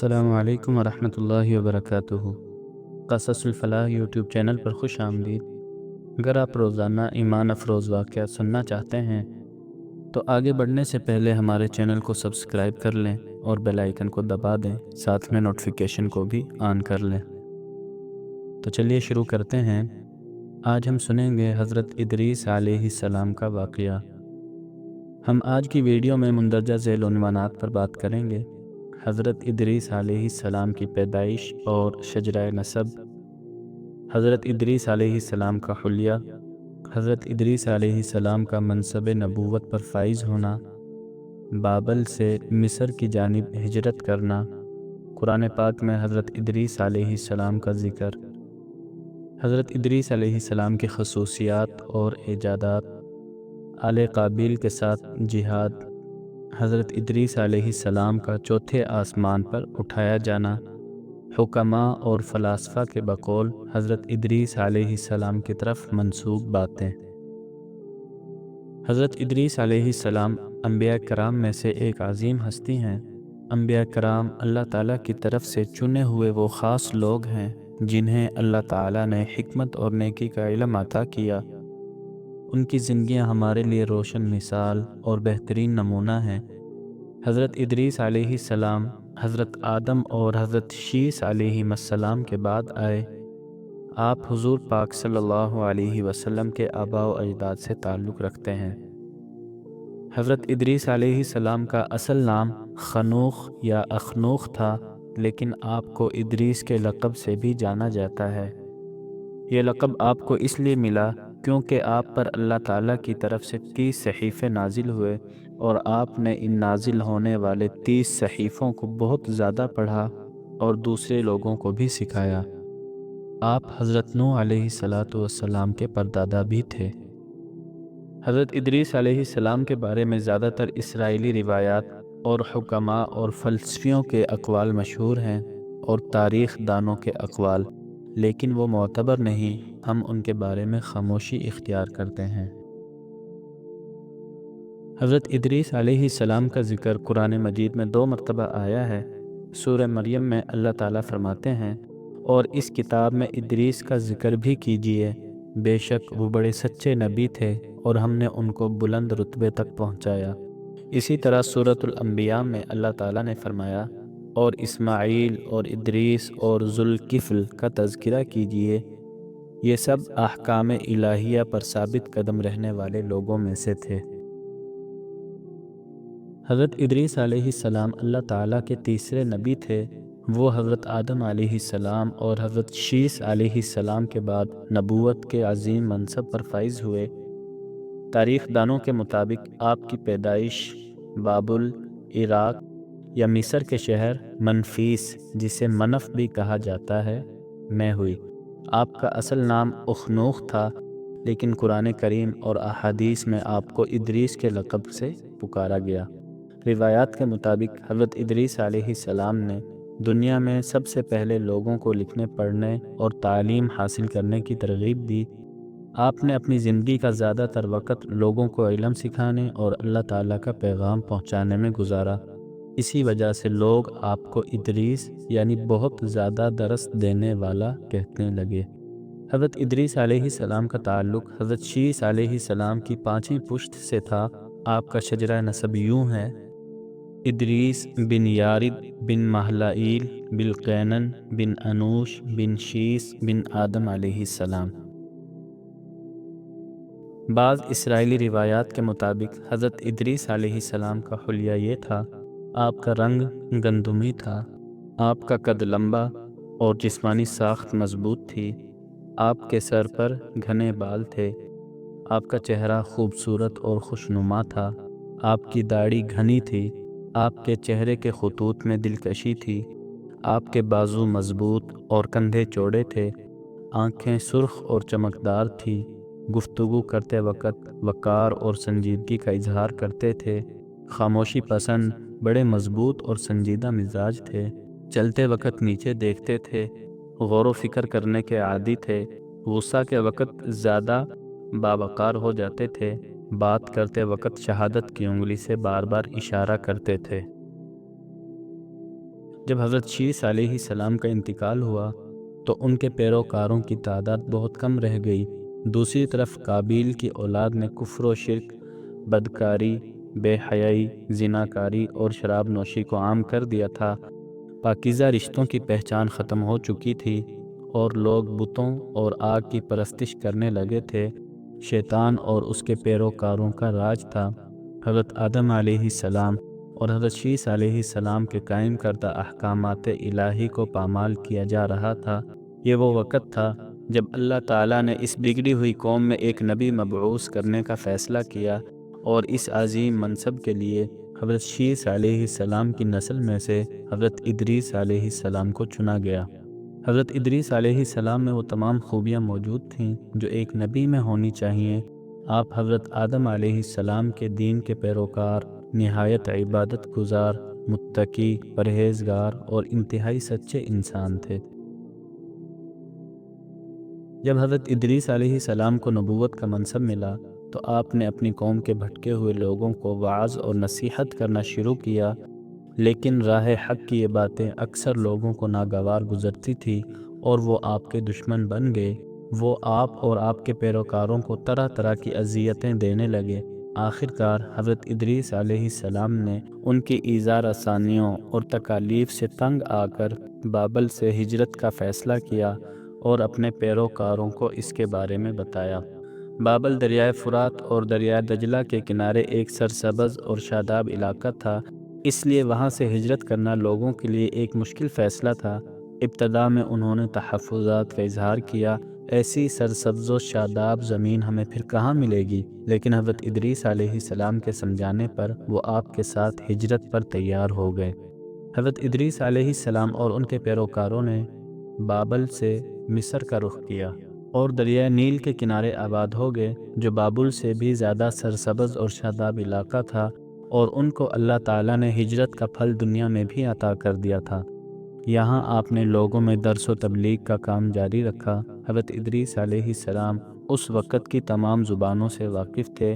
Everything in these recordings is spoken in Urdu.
السلام علیکم ورحمۃ اللہ وبرکاتہ۔ قصص الفلاح یوٹیوب چینل پر خوش آمدید۔ اگر آپ روزانہ ایمان افروز واقعات سننا چاہتے ہیں تو آگے بڑھنے سے پہلے ہمارے چینل کو سبسکرائب کر لیں اور بیل آئیکن کو دبا دیں، ساتھ میں نوٹیفیکیشن کو بھی آن کر لیں۔ تو چلیے شروع کرتے ہیں۔ آج ہم سنیں گے حضرت ادریس علیہ السلام کا واقعہ۔ ہم آج کی ویڈیو میں مندرجہ ذیل عنوانات پر بات کریں گے: حضرت ادریس علیہ السلام کی پیدائش اور شجرہ نسب، حضرت ادریس علیہ السلام کا حلیہ، حضرت ادریس علیہ السلام کا منصب نبوت پر فائز ہونا، بابل سے مصر کی جانب ہجرت کرنا، قرآن پاک میں حضرت ادریس علیہ السلام کا ذکر، حضرت ادریس علیہ السلام کی خصوصیات اور ایجادات، آل قابیل کے ساتھ جہاد، حضرت ادریس علیہ السلام کا چوتھے آسمان پر اٹھایا جانا، حکماء اور فلاسفہ کے بقول حضرت ادریس علیہ السلام کی طرف منسوب باتیں۔ حضرت ادریس علیہ السلام انبیاء کرام میں سے ایک عظیم ہستی ہیں۔ انبیاء کرام اللہ تعالیٰ کی طرف سے چنے ہوئے وہ خاص لوگ ہیں جنہیں اللہ تعالیٰ نے حکمت اور نیکی کا علم عطا کیا۔ ان کی زندگیاں ہمارے لیے روشن مثال اور بہترین نمونہ ہیں۔ حضرت ادریس علیہ السلام حضرت آدم اور حضرت شیس علیہ السلام کے بعد آئے۔ آپ حضور پاک صلی اللہ علیہ وسلم کے آباء و اجداد سے تعلق رکھتے ہیں۔ حضرت ادریس علیہ السلام کا اصل نام خنوخ یا اخنوخ تھا، لیکن آپ کو ادریس کے لقب سے بھی جانا جاتا ہے۔ یہ لقب آپ کو اس لیے ملا کیونکہ آپ پر اللہ تعالیٰ کی طرف سے 30 صحیفے نازل ہوئے اور آپ نے ان نازل ہونے والے 30 صحیفوں کو بہت زیادہ پڑھا اور دوسرے لوگوں کو بھی سکھایا۔ آپ حضرت نوح علیہ السلام کے پردادا بھی تھے۔ حضرت ادریس علیہ السلام کے بارے میں زیادہ تر اسرائیلی روایات اور حکماء اور فلسفیوں کے اقوال مشہور ہیں اور تاریخ دانوں کے اقوال، لیکن وہ معتبر نہیں۔ ہم ان کے بارے میں خاموشی اختیار کرتے ہیں۔ حضرت ادریس علیہ السلام کا ذکر قرآن مجید میں 2 مرتبہ آیا ہے۔ سورہ مریم میں اللہ تعالیٰ فرماتے ہیں، اور اس کتاب میں ادریس کا ذکر بھی کیجیے، بے شک وہ بڑے سچے نبی تھے اور ہم نے ان کو بلند رتبے تک پہنچایا۔ اسی طرح سورۃ الانبیاء میں اللہ تعالیٰ نے فرمایا، اور اسماعیل اور ادریس اور ذوالکفل کا تذکرہ کیجیے، یہ سب احکام الہیہ پر ثابت قدم رہنے والے لوگوں میں سے تھے۔ حضرت ادریس علیہ السلام اللہ تعالیٰ کے تیسرے نبی تھے۔ وہ حضرت آدم علیہ السلام اور حضرت شیس علیہ السلام کے بعد نبوت کے عظیم منصب پر فائز ہوئے۔ تاریخ دانوں کے مطابق آپ کی پیدائش بابل، عراق یا مصر کے شہر منفیس، جسے منف بھی کہا جاتا ہے، میں ہوئی۔ آپ کا اصل نام اخنوخ تھا، لیکن قرآن کریم اور احادیث میں آپ کو ادریس کے لقب سے پکارا گیا۔ روایات کے مطابق حضرت ادریس علیہ السلام نے دنیا میں سب سے پہلے لوگوں کو لکھنے پڑھنے اور تعلیم حاصل کرنے کی ترغیب دی۔ آپ نے اپنی زندگی کا زیادہ تر وقت لوگوں کو علم سکھانے اور اللہ تعالیٰ کا پیغام پہنچانے میں گزارا۔ اسی وجہ سے لوگ آپ کو ادریس یعنی بہت زیادہ درس دینے والا کہنے لگے۔ حضرت ادریس علیہ السلام کا تعلق حضرت شیس علیہ السلام کی 5ویں پشت سے تھا۔ آپ کا شجرہ نسب یوں ہے: ادریس بن یارد بن مہلائیل بن قینن بن انوش بن شیس بن آدم علیہ السلام۔ بعض اسرائیلی روایات کے مطابق حضرت ادریس علیہ السلام کا حلیہ یہ تھا: آپ کا رنگ گندمی تھا، آپ کا قد لمبا اور جسمانی ساخت مضبوط تھی، آپ کے سر پر گھنے بال تھے، آپ کا چہرہ خوبصورت اور خوشنما تھا، آپ کی داڑھی گھنی تھی، آپ کے چہرے کے خطوط میں دلکشی تھی، آپ کے بازو مضبوط اور کندھے چوڑے تھے، آنکھیں سرخ اور چمکدار تھی، گفتگو کرتے وقت وقار اور سنجیدگی کا اظہار کرتے تھے، خاموشی پسند، بڑے مضبوط اور سنجیدہ مزاج تھے، چلتے وقت نیچے دیکھتے تھے، غور و فکر کرنے کے عادی تھے، غصہ کے وقت زیادہ باوقار ہو جاتے تھے، بات کرتے وقت شہادت کی انگلی سے بار بار اشارہ کرتے تھے۔ جب حضرت شیس علیہ السلام کا انتقال ہوا تو ان کے پیروکاروں کی تعداد بہت کم رہ گئی۔ دوسری طرف قابیل کی اولاد نے کفر و شرک، بدکاری، بے حیائی، زناکاری اور شراب نوشی کو عام کر دیا تھا۔ پاکیزہ رشتوں کی پہچان ختم ہو چکی تھی اور لوگ بتوں اور آگ کی پرستش کرنے لگے تھے۔ شیطان اور اس کے پیروکاروں کا راج تھا۔ حضرت آدم علیہ السلام اور حضرت شیس علیہ السلام کے قائم کردہ احکامات الہی کو پامال کیا جا رہا تھا۔ یہ وہ وقت تھا جب اللہ تعالیٰ نے اس بگڑی ہوئی قوم میں ایک نبی مبعوث کرنے کا فیصلہ کیا اور اس عظیم منصب کے لیے حضرت شیس علیہ السلام کی نسل میں سے حضرت ادریس علیہ السلام کو چنا گیا۔ حضرت ادریس علیہ السلام میں وہ تمام خوبیاں موجود تھیں جو ایک نبی میں ہونی چاہیے۔ آپ حضرت آدم علیہ السلام کے دین کے پیروکار، نہایت عبادت گزار، متقی، پرہیزگار اور انتہائی سچے انسان تھے۔ جب حضرت ادریس علیہ السلام کو نبوت کا منصب ملا تو آپ نے اپنی قوم کے بھٹکے ہوئے لوگوں کو وعظ اور نصیحت کرنا شروع کیا، لیکن راہ حق کی یہ باتیں اکثر لوگوں کو ناگوار گزرتی تھی اور وہ آپ کے دشمن بن گئے۔ وہ آپ اور آپ کے پیروکاروں کو طرح طرح کی اذیتیں دینے لگے۔ آخرکار حضرت ادریس علیہ السلام نے ان کی ایذا رسانیوں اور تکالیف سے تنگ آ کر بابل سے ہجرت کا فیصلہ کیا اور اپنے پیروکاروں کو اس کے بارے میں بتایا۔ بابل دریائے فرات اور دریائے دجلہ کے کنارے ایک سرسبز اور شاداب علاقہ تھا، اس لیے وہاں سے ہجرت کرنا لوگوں کے لیے ایک مشکل فیصلہ تھا۔ ابتدا میں انہوں نے تحفظات کا اظہار کیا، ایسی سرسبز و شاداب زمین ہمیں پھر کہاں ملے گی؟ لیکن حضرت ادریس علیہ السلام کے سمجھانے پر وہ آپ کے ساتھ ہجرت پر تیار ہو گئے۔ حضرت ادریس علیہ السلام اور ان کے پیروکاروں نے بابل سے مصر کا رخ کیا اور دریائے نیل کے کنارے آباد ہو گئے، جو بابل سے بھی زیادہ سرسبز اور شاداب علاقہ تھا، اور ان کو اللہ تعالیٰ نے ہجرت کا پھل دنیا میں بھی عطا کر دیا تھا۔ یہاں آپ نے لوگوں میں درس و تبلیغ کا کام جاری رکھا۔ حضرت ادریس علیہ السلام اس وقت کی تمام زبانوں سے واقف تھے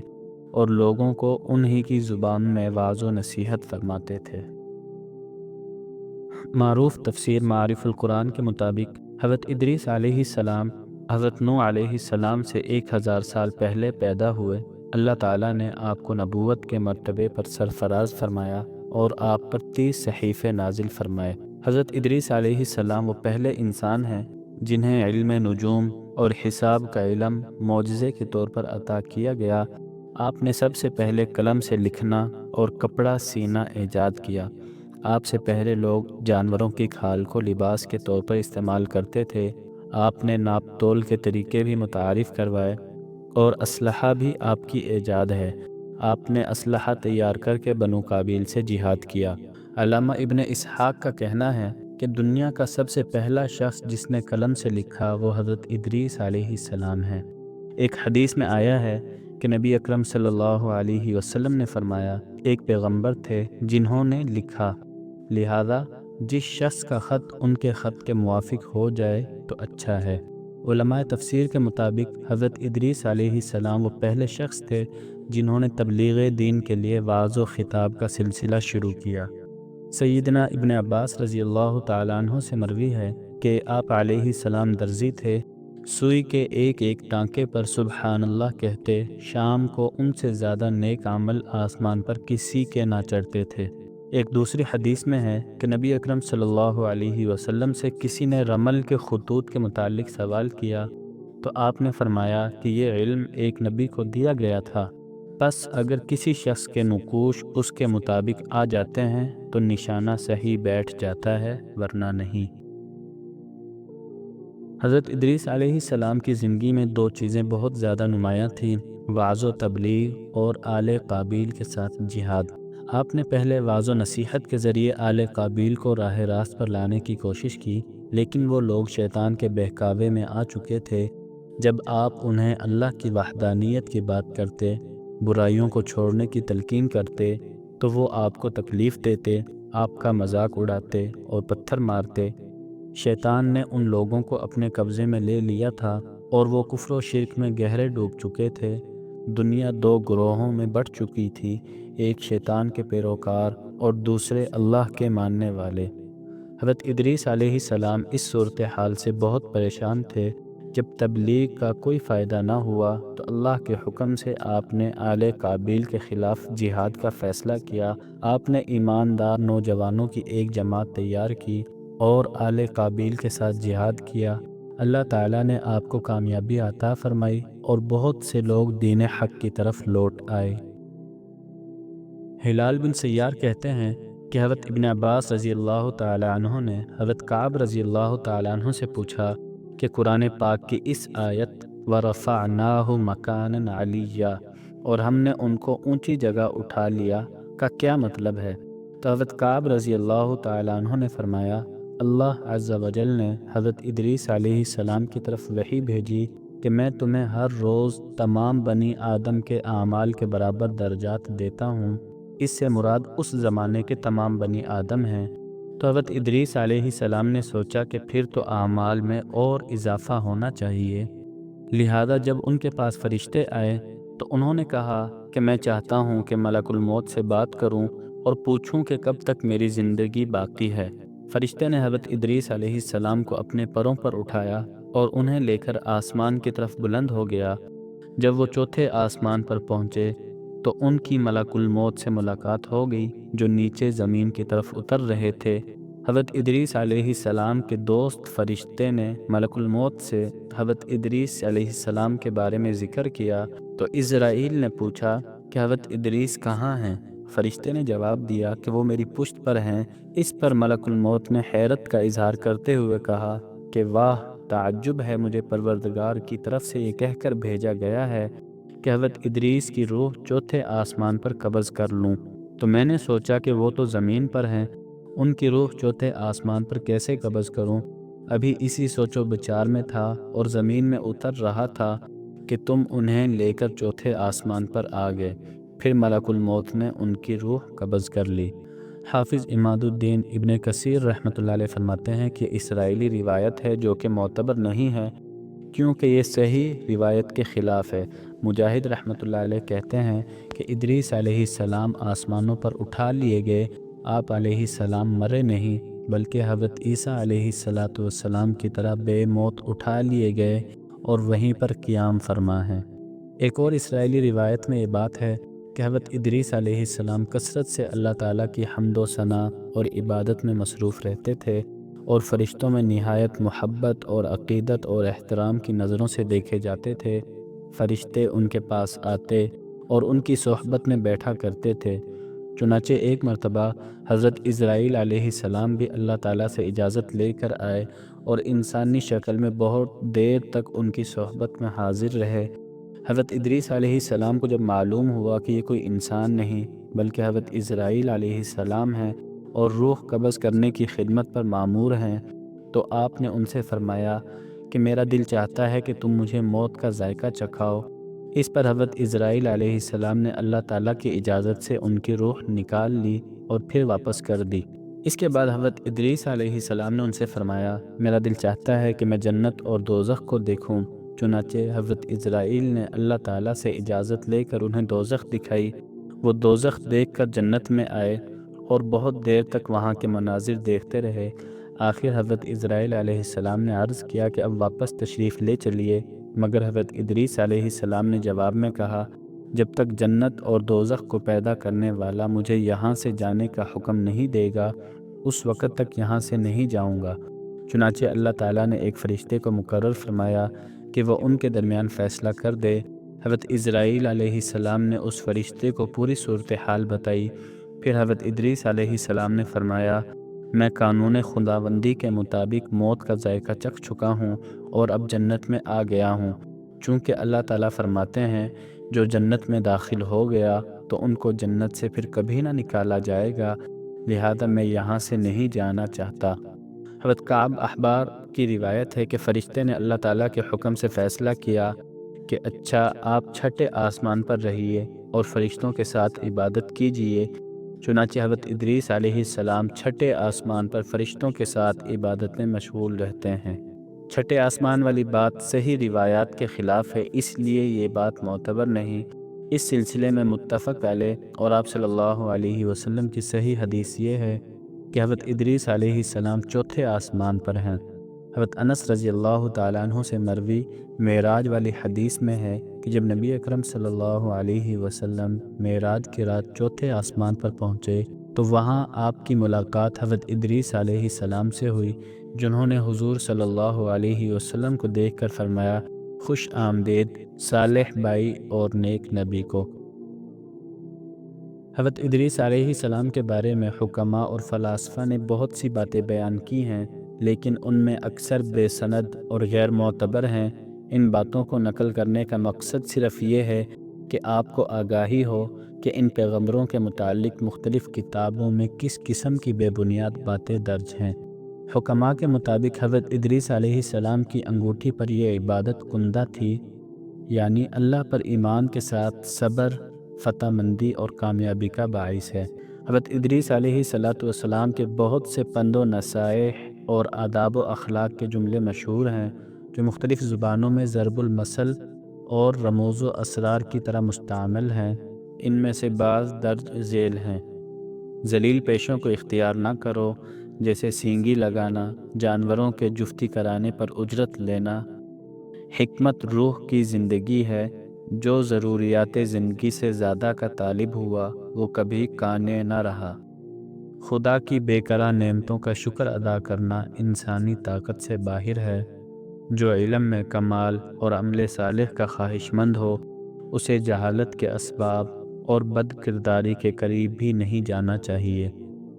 اور لوگوں کو انہی کی زبان میں وعظ و نصیحت فرماتے تھے۔ معروف تفسیر معارف القرآن کے مطابق حضرت ادریس علیہ السلام حضرت نوح علیہ السلام سے 1000 سال پہلے پیدا ہوئے۔ اللہ تعالیٰ نے آپ کو نبوت کے مرتبے پر سرفراز فرمایا اور آپ پر 30 صحیفے نازل فرمائے۔ حضرت ادریس علیہ السلام وہ پہلے انسان ہیں جنہیں علم نجوم اور حساب کا علم معجزے کے طور پر عطا کیا گیا۔ آپ نے سب سے پہلے قلم سے لکھنا اور کپڑا سینا ایجاد کیا۔ آپ سے پہلے لوگ جانوروں کی کھال کو لباس کے طور پر استعمال کرتے تھے۔ آپ نے ناپ تول کے طریقے بھی متعارف کروائے اور اسلحہ بھی آپ کی ایجاد ہے۔ آپ نے اسلحہ تیار کر کے بنو قابیل سے جہاد کیا۔ علامہ ابن اسحاق کا کہنا ہے کہ دنیا کا سب سے پہلا شخص جس نے قلم سے لکھا وہ حضرت ادریس علیہ السلام ہے۔ ایک حدیث میں آیا ہے کہ نبی اکرم صلی اللہ علیہ وسلم نے فرمایا، ایک پیغمبر تھے جنہوں نے لکھا، لہذا جس شخص کا خط ان کے خط کے موافق ہو جائے تو اچھا ہے۔ علماء تفسیر کے مطابق حضرت ادریس علیہ السلام وہ پہلے شخص تھے جنہوں نے تبلیغ دین کے لیے وعظ و خطاب کا سلسلہ شروع کیا۔ سیدنا ابن عباس رضی اللہ تعالیٰ عنہ سے مروی ہے کہ آپ علیہ السلام درزی تھے، سوئی کے ایک ایک ٹانکے پر سبحان اللہ کہتے، شام کو ان سے زیادہ نیک عمل آسمان پر کسی کے نہ چڑھتے تھے۔ ایک دوسری حدیث میں ہے کہ نبی اکرم صلی اللہ علیہ وسلم سے کسی نے رمل کے خطوط کے متعلق سوال کیا تو آپ نے فرمایا کہ یہ علم ایک نبی کو دیا گیا تھا، بس اگر کسی شخص کے نقوش اس کے مطابق آ جاتے ہیں تو نشانہ صحیح بیٹھ جاتا ہے ورنہ نہیں۔ حضرت ادریس علیہ السلام کی زندگی میں دو چیزیں بہت زیادہ نمایاں تھیں، وعظ و تبلیغ اور آل قابیل کے ساتھ جہاد۔ آپ نے پہلے وعظ و نصیحت کے ذریعے آل قابیل کو راہ راست پر لانے کی کوشش کی، لیکن وہ لوگ شیطان کے بہکاوے میں آ چکے تھے۔ جب آپ انہیں اللہ کی وحدانیت کی بات کرتے، برائیوں کو چھوڑنے کی تلقین کرتے تو وہ آپ کو تکلیف دیتے، آپ کا مذاق اڑاتے اور پتھر مارتے۔ شیطان نے ان لوگوں کو اپنے قبضے میں لے لیا تھا اور وہ کفر و شرک میں گہرے ڈوب چکے تھے۔ دنیا دو گروہوں میں بٹ چکی تھی، ایک شیطان کے پیروکار اور دوسرے اللہ کے ماننے والے۔ حضرت ادریس علیہ السلام اس صورتحال سے بہت پریشان تھے۔ جب تبلیغ کا کوئی فائدہ نہ ہوا تو اللہ کے حکم سے آپ نے آل قابیل کے خلاف جہاد کا فیصلہ کیا۔ آپ نے ایماندار نوجوانوں کی ایک جماعت تیار کی اور آل قابیل کے ساتھ جہاد کیا۔ اللہ تعالیٰ نے آپ کو کامیابی عطا فرمائی اور بہت سے لوگ دین حق کی طرف لوٹ آئے۔ ہلال بن سیار کہتے ہیں کہ حضرت ابن عباس رضی اللہ تعالیٰ عنہ نے حضرت کعب رضی اللہ تعالیٰ عنہ سے پوچھا کہ قرآن پاک کی اس آیت وَرَفَعْنَاهُ مَكَانًا عَلِيًّا اور ہم نے ان کو اونچی جگہ اٹھا لیا کا کیا مطلب ہے؟ تو حضرت کعب رضی اللہ تعالیٰ عنہ نے فرمایا، اللہ عز و جل نے حضرت ادریس علیہ السلام کی طرف وحی بھیجی کہ میں تمہیں ہر روز تمام بنی آدم کے اعمال کے برابر درجات دیتا ہوں۔ اس سے مراد اس زمانے کے تمام بنی آدم ہیں۔ تو حضرت ادریس علیہ السلام نے سوچا کہ پھر تو اعمال میں اور اضافہ ہونا چاہیے، لہذا جب ان کے پاس فرشتے آئے تو انہوں نے کہا کہ میں چاہتا ہوں کہ ملک الموت سے بات کروں اور پوچھوں کہ کب تک میری زندگی باقی ہے۔ فرشتے نے حضرت ادریس علیہ السلام کو اپنے پروں پر اٹھایا اور انہیں لے کر آسمان کی طرف بلند ہو گیا۔ جب وہ چوتھے آسمان پر پہنچے تو ان کی ملک الموت سے ملاقات ہو گئی جو نیچے زمین کی طرف اتر رہے تھے۔ حضرت ادریس علیہ السلام کے دوست فرشتے نے ملک الموت سے حضرت ادریس علیہ السلام کے بارے میں ذکر کیا تو اسرائیل نے پوچھا کہ حضرت ادریس کہاں ہیں؟ فرشتے نے جواب دیا کہ وہ میری پشت پر ہیں۔ اس پر ملک الموت نے حیرت کا اظہار کرتے ہوئے کہا کہ واہ، تعجب ہے، مجھے پروردگار کی طرف سے یہ کہہ کر بھیجا گیا ہے کہ حضرت ادریس کی روح چوتھے آسمان پر قبض کر لوں۔ تو میں نے سوچا کہ وہ تو زمین پر ہیں، ان کی روح چوتھے آسمان پر کیسے قبض کروں؟ ابھی اسی سوچ و بچار میں تھا اور زمین میں اتر رہا تھا کہ تم انہیں لے کر چوتھے آسمان پر آ گئے، پھر ملک الموت نے ان کی روح قبض کر لی۔ حافظ عماد الدین ابن کثیر رحمۃ اللہ علیہ فرماتے ہیں کہ اسرائیلی روایت ہے جو کہ معتبر نہیں ہے کیونکہ یہ صحیح روایت کے خلاف ہے۔ مجاہد رحمۃ اللہ علیہ کہتے ہیں کہ ادریس علیہ السلام آسمانوں پر اٹھا لیے گئے، آپ علیہ السلام مرے نہیں بلکہ حضرت عیسیٰ علیہ السلام کی طرح بے موت اٹھا لیے گئے اور وہیں پر قیام فرما ہیں۔ ایک اور اسرائیلی روایت میں یہ بات ہے کہ حضرت ادریس علیہ السلام کثرت سے اللہ تعالیٰ کی حمد و ثنا اور عبادت میں مصروف رہتے تھے اور فرشتوں میں نہایت محبت اور عقیدت اور احترام کی نظروں سے دیکھے جاتے تھے۔ فرشتے ان کے پاس آتے اور ان کی صحبت میں بیٹھا کرتے تھے۔ چنانچہ ایک مرتبہ حضرت اسرائیل علیہ السلام بھی اللہ تعالیٰ سے اجازت لے کر آئے اور انسانی شکل میں بہت دیر تک ان کی صحبت میں حاضر رہے۔ حضرت ادریس علیہ السلام کو جب معلوم ہوا کہ یہ کوئی انسان نہیں بلکہ حضرت اسرائیل علیہ السلام ہیں اور روح قبض کرنے کی خدمت پر مامور ہیں تو آپ نے ان سے فرمایا کہ میرا دل چاہتا ہے کہ تم مجھے موت کا ذائقہ چکھاؤ۔ اس پر حضرت اسرائیل علیہ السلام نے اللہ تعالیٰ کی اجازت سے ان کی روح نکال لی اور پھر واپس کر دی۔ اس کے بعد حضرت ادریس علیہ السلام نے ان سے فرمایا میرا دل چاہتا ہے کہ میں جنت اور دوزخ کو دیکھوں۔ چنانچہ حضرت اسرائیل نے اللہ تعالیٰ سے اجازت لے کر انہیں دوزخ دکھائی۔ وہ دوزخ دیکھ کر جنت میں آئے اور بہت دیر تک وہاں کے مناظر دیکھتے رہے۔ آخر حضرت اسرائیل علیہ السلام نے عرض کیا کہ اب واپس تشریف لے چلیے، مگر حضرت ادریس علیہ السلام نے جواب میں کہا جب تک جنت اور دوزخ کو پیدا کرنے والا مجھے یہاں سے جانے کا حکم نہیں دے گا اس وقت تک یہاں سے نہیں جاؤں گا۔ چنانچہ اللہ تعالیٰ نے ایک فرشتے کو مقرر فرمایا کہ وہ ان کے درمیان فیصلہ کر دے۔ حضرت اسرائیل علیہ السلام نے اس فرشتے کو پوری صورتحال بتائی۔ پھر حضرت ادریس علیہ السلام نے فرمایا میں قانون خداوندی کے مطابق موت کا ذائقہ چکھ چکا ہوں اور اب جنت میں آ گیا ہوں، چونکہ اللہ تعالیٰ فرماتے ہیں جو جنت میں داخل ہو گیا تو ان کو جنت سے پھر کبھی نہ نکالا جائے گا، لہذا میں یہاں سے نہیں جانا چاہتا۔ حضرت کعب احبار کی روایت ہے کہ فرشتے نے اللہ تعالیٰ کے حکم سے فیصلہ کیا کہ اچھا آپ چھٹے آسمان پر رہیے اور فرشتوں کے ساتھ عبادت کیجیے۔ چنانچہ حضرت ادریس علیہ السلام چھٹے آسمان پر فرشتوں کے ساتھ عبادت میں مشغول رہتے ہیں۔ چھٹے آسمان والی بات صحیح روایات کے خلاف ہے، اس لیے یہ بات معتبر نہیں۔ اس سلسلے میں متفق علیہ اور آپ صلی اللہ علیہ وسلم کی صحیح حدیث یہ ہے کہ حضرت ادریس علیہ السلام چوتھے آسمان پر ہیں۔ حضرت انس رضی اللہ تعالیٰ عنہ سے مروی معراج والی حدیث میں ہے کہ جب نبی اکرم صلی اللہ علیہ وسلم معراج کی رات چوتھے آسمان پر پہنچے تو وہاں آپ کی ملاقات حضرت ادریس علیہ السلام سے ہوئی، جنہوں نے حضور صلی اللہ علیہ وسلم کو دیکھ کر فرمایا، خوش آمدید صالح بھائی اور نیک نبی کو۔ حضرت ادریس علیہ السلام کے بارے میں حکماء اور فلاسفہ نے بہت سی باتیں بیان کی ہیں، لیکن ان میں اکثر بے سند اور غیر معتبر ہیں۔ ان باتوں کو نقل کرنے کا مقصد صرف یہ ہے کہ آپ کو آگاہی ہو کہ ان پیغمبروں کے متعلق مختلف کتابوں میں کس قسم کی بے بنیاد باتیں درج ہیں۔ حکماء کے مطابق حضرت ادریس علیہ السلام کی انگوٹھی پر یہ عبادت کندہ تھی، یعنی اللہ پر ایمان کے ساتھ صبر، فتح مندی اور کامیابی کا باعث ہے۔ حضرت ادریس علیہ السلام کے بہت سے پند و نصائح اور آداب و اخلاق کے جملے مشہور ہیں، جو مختلف زبانوں میں ضرب المثل اور رموز و اسرار کی طرح مستعمل ہیں۔ ان میں سے بعض درج ذیل ہیں: ذلیل پیشوں کو اختیار نہ کرو، جیسے سینگی لگانا، جانوروں کے جفتی کرانے پر اجرت لینا۔ حکمت روح کی زندگی ہے، جو ضروریات زندگی سے زیادہ کا طالب ہوا وہ کبھی قانع نہ رہا۔ خدا کی بے کرہ نعمتوں کا شکر ادا کرنا انسانی طاقت سے باہر ہے۔ جو علم میں کمال اور عمل صالح کا خواہش مند ہو، اسے جہالت کے اسباب اور بد کرداری کے قریب بھی نہیں جانا چاہیے۔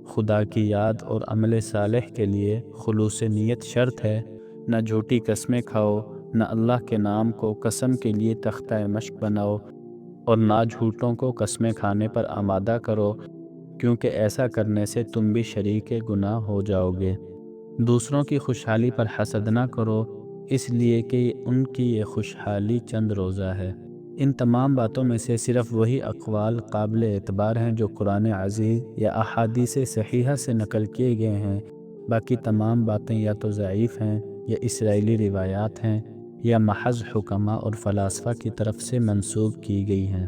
خدا کی یاد اور عمل صالح کے لیے خلوص نیت شرط ہے۔ نہ جھوٹی قسمیں کھاؤ، نہ اللہ کے نام کو قسم کے لیے تختہ مشق بناؤ، اور نہ جھوٹوں کو قسمیں کھانے پر آمادہ کرو، کیونکہ ایسا کرنے سے تم بھی شریک گناہ ہو جاؤ گے۔ دوسروں کی خوشحالی پر حسد نہ کرو، اس لیے کہ ان کی یہ خوشحالی چند روزہ ہے۔ ان تمام باتوں میں سے صرف وہی اقوال قابل اعتبار ہیں جو قرآن عزیز یا احادیث صحیحہ سے نقل کیے گئے ہیں۔ باقی تمام باتیں یا تو ضعیف ہیں، یا اسرائیلی روایات ہیں، یا محض حکماء اور فلاسفہ کی طرف سے منسوب کی گئی ہیں۔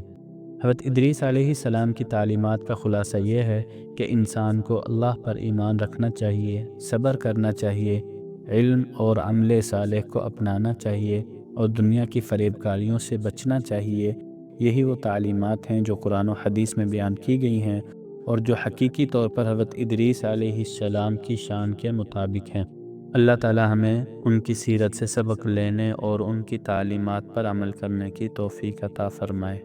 حضرت ادریس علیہ السلام کی تعلیمات کا خلاصہ یہ ہے کہ انسان کو اللہ پر ایمان رکھنا چاہیے، صبر کرنا چاہیے، علم اور عمل صالح کو اپنانا چاہیے، اور دنیا کی فریب کاریوں سے بچنا چاہیے۔ یہی وہ تعلیمات ہیں جو قرآن و حدیث میں بیان کی گئی ہیں، اور جو حقیقی طور پر حضرت ادریس علیہ السلام کی شان کے مطابق ہیں۔ اللہ تعالی ہمیں ان کی سیرت سے سبق لینے اور ان کی تعلیمات پر عمل کرنے کی توفیق عطا فرمائے۔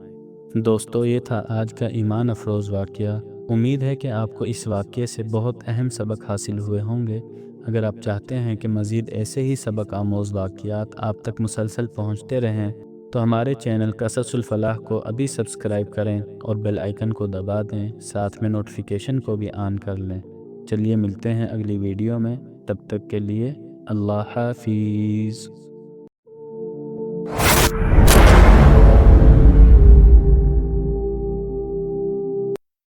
دوستو، یہ تھا آج کا ایمان افروز واقعہ۔ امید ہے کہ آپ کو اس واقعے سے بہت اہم سبق حاصل ہوئے ہوں گے۔ اگر آپ چاہتے ہیں کہ مزید ایسے ہی سبق آموز واقعات آپ تک مسلسل پہنچتے رہیں تو ہمارے چینل قصص الفلاح کو ابھی سبسکرائب کریں اور بیل آئیکن کو دبا دیں، ساتھ میں نوٹیفیکیشن کو بھی آن کر لیں۔ چلیے ملتے ہیں اگلی ویڈیو میں، تب تک کے لیے اللہ حافظ۔